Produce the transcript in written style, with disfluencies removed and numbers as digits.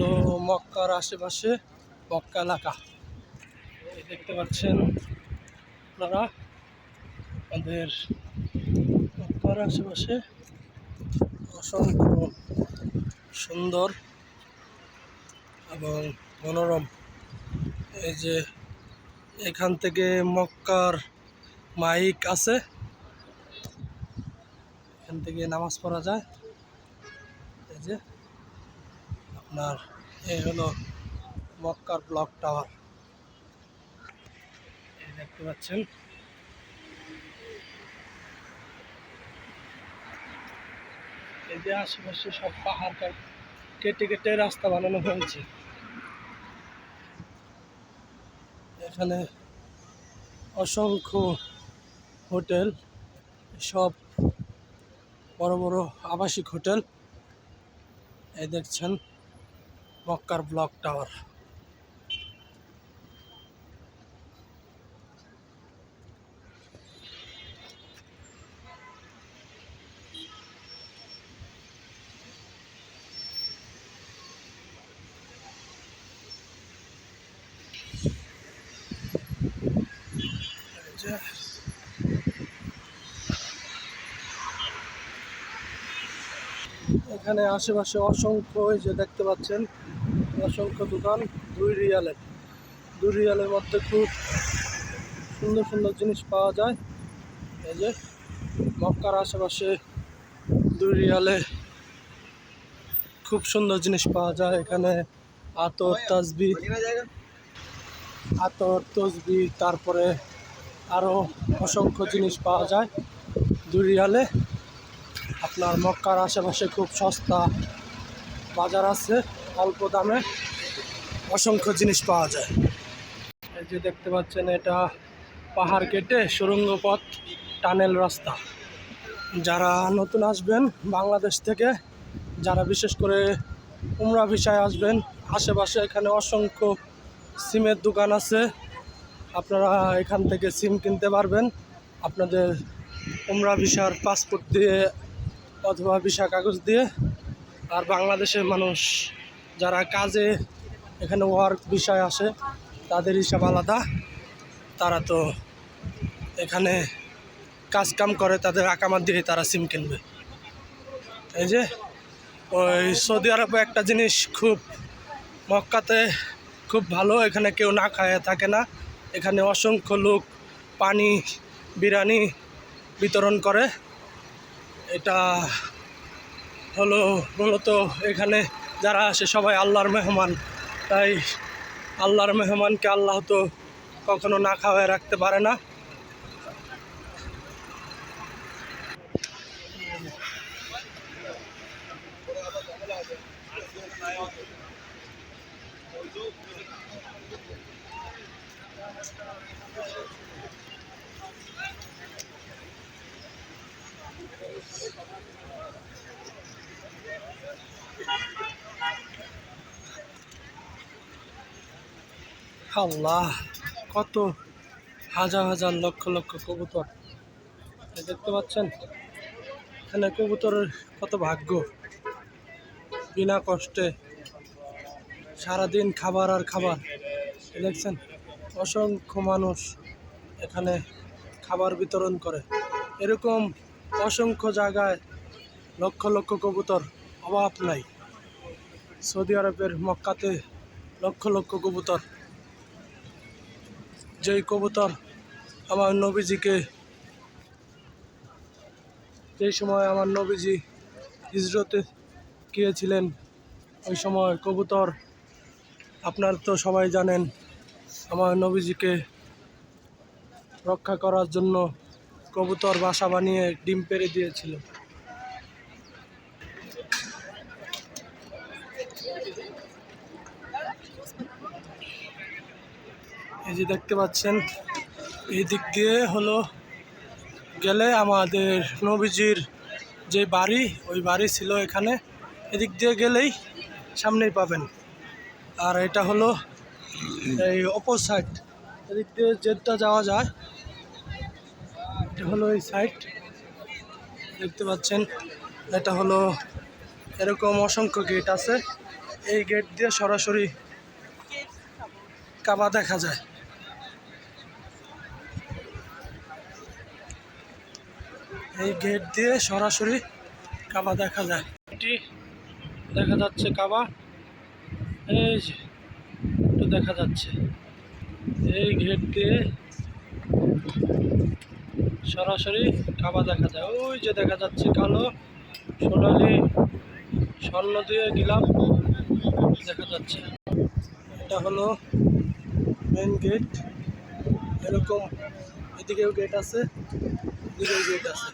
হলো মক্কার আশেপাশে মক্কা এলাকা। দেখতে পাচ্ছেন আপনারা আমাদের মক্কার আশেপাশে অসংখ্য সুন্দর এবং মনোরম। এই যে এখান থেকে মক্কার মাইক আছে, এখান থেকে নামাজ পড়া যায়। এই যে আপনার এই হলো মক্কার ব্লক টাওয়ার, এই দেখতে পাচ্ছেন। এই যে আশেপাশে সব পাহাড় কেটে কেটে রাস্তা বানানো হয়েছে। এখানে অসংখ্য হোটেল, সব বড় বড় আবাসিক হোটেল। এই দেখছেন মক্কার ব্লক টাওয়ার। এখানে আশেপাশে অসংখ্য, এই যে দেখতে পাচ্ছেন অসংখ্য দোকান। 2 রিয়ালের মধ্যে খুব সুন্দর সুন্দর জিনিস পাওয়া যায়। এই যে মক্কার আশেপাশে 2 রিয়ালে খুব সুন্দর জিনিস পাওয়া যায়। এখানে আতর তসবি, তারপরে আরও অসংখ্য জিনিস পাওয়া যায় 2 রিয়ালে। আপনার মক্কার আশেপাশে খুব সস্তা বাজার আছে, অল্প দামে অসংখ্য জিনিস পাওয়া যায়। এই যে দেখতে পাচ্ছেন এটা পাহাড় কেটে সুড়ঙ্গ পথ, টানেল রাস্তা। যারা নতুন আসবেন বাংলাদেশ থেকে, যারা বিশেষ করে উমরা ভিসায় আসবেন, আশেপাশে এখানে অসংখ্য সিমের দোকান আছে। আপনারা এখান থেকে সিম কিনতে পারবেন আপনাদের উমরা ভিসার পাসপোর্ট দিয়ে অথবা ভিসা কাগজ দিয়ে। আর বাংলাদেশের মানুষ যারা কাজে এখানে ওয়ার্ক ভিসায় আসে, তাদের হিসাব আলাদা। তারা তো এখানে কাজ কাম করে, তাদের আকামা দিয়ে তারা সিম কিনবে। এই যে ওই সৌদি আরবে একটা জিনিস খুব মক্কাতে খুব ভালো, এখানে কেউ না খায় থাকে না। এখানে অসংখ্য লোক পানি, বিরিয়ানি বিতরণ করে। এটা হলো মূলত এখানে যারা আসে সবাই আল্লাহর মেহমান, তাই আল্লাহর মেহমানকে আল্লাহ তো কখনো না খাওয়ায় রাখতে পারে না। আল্লাহ, কত হাজার হাজার লক্ষ লক্ষ কবুতর দেখতে পাচ্ছেন। এখানে কবুতরের কত ভাগ্য, বিনা কষ্টে সারাদিন খাবার আর খাবার। দেখছেন অসংখ্য মানুষ এখানে খাবার বিতরণ করে। এরকম অসংখ্য জায়গায় লক্ষ লক্ষ কবুতর, অভাব নাই। সৌদি আরবের মক্কাতে লক্ষ লক্ষ কবুতর। যেই কবুতর আমার নবীজিকে, যেই সময় আমার নবীজি হিজরতে গিয়েছিলেন, ওই সময় কবুতর, আপনার তো সবাই জানেন, আমার নবীজিকে রক্ষা করার জন্য কবুতর বাসা বানিয়ে ডিম পেড়ে দিয়েছিল। এই যে দেখতে পাচ্ছেন, এই দিক দিয়ে হলো গেলে আমাদের নবীজির যে বাড়ি, ওই বাড়ি ছিল এখানে। এদিক দিয়ে গেলেই সামনেই পাবেন। আর এটা হলো এই অপর সাইড, এদিক দিয়ে যেটা যাওয়া যায়, এটা হলো এই সাইড দেখতে পাচ্ছেন। এটা হলো এরকম অসংখ্য গেট আছে। এই গেট দিয়ে সরাসরি কাবা দেখা যায়। এই গেট দিয়ে সরাসরি কাবা দেখা যায়। এটি দেখা যাচ্ছে কাবা, এই যে একটু দেখা যাচ্ছে। এই গেট দিয়ে সরাসরি কাবা দেখা যায়। ওই যে দেখা যাচ্ছে কালো সোনালি স্বর্ণ দিয়ে গিলাফ দেখা যাচ্ছে। এটা হলো মেন গেট। এরকম এদিকেও গেট আছে, এদিকেও গেট আছে।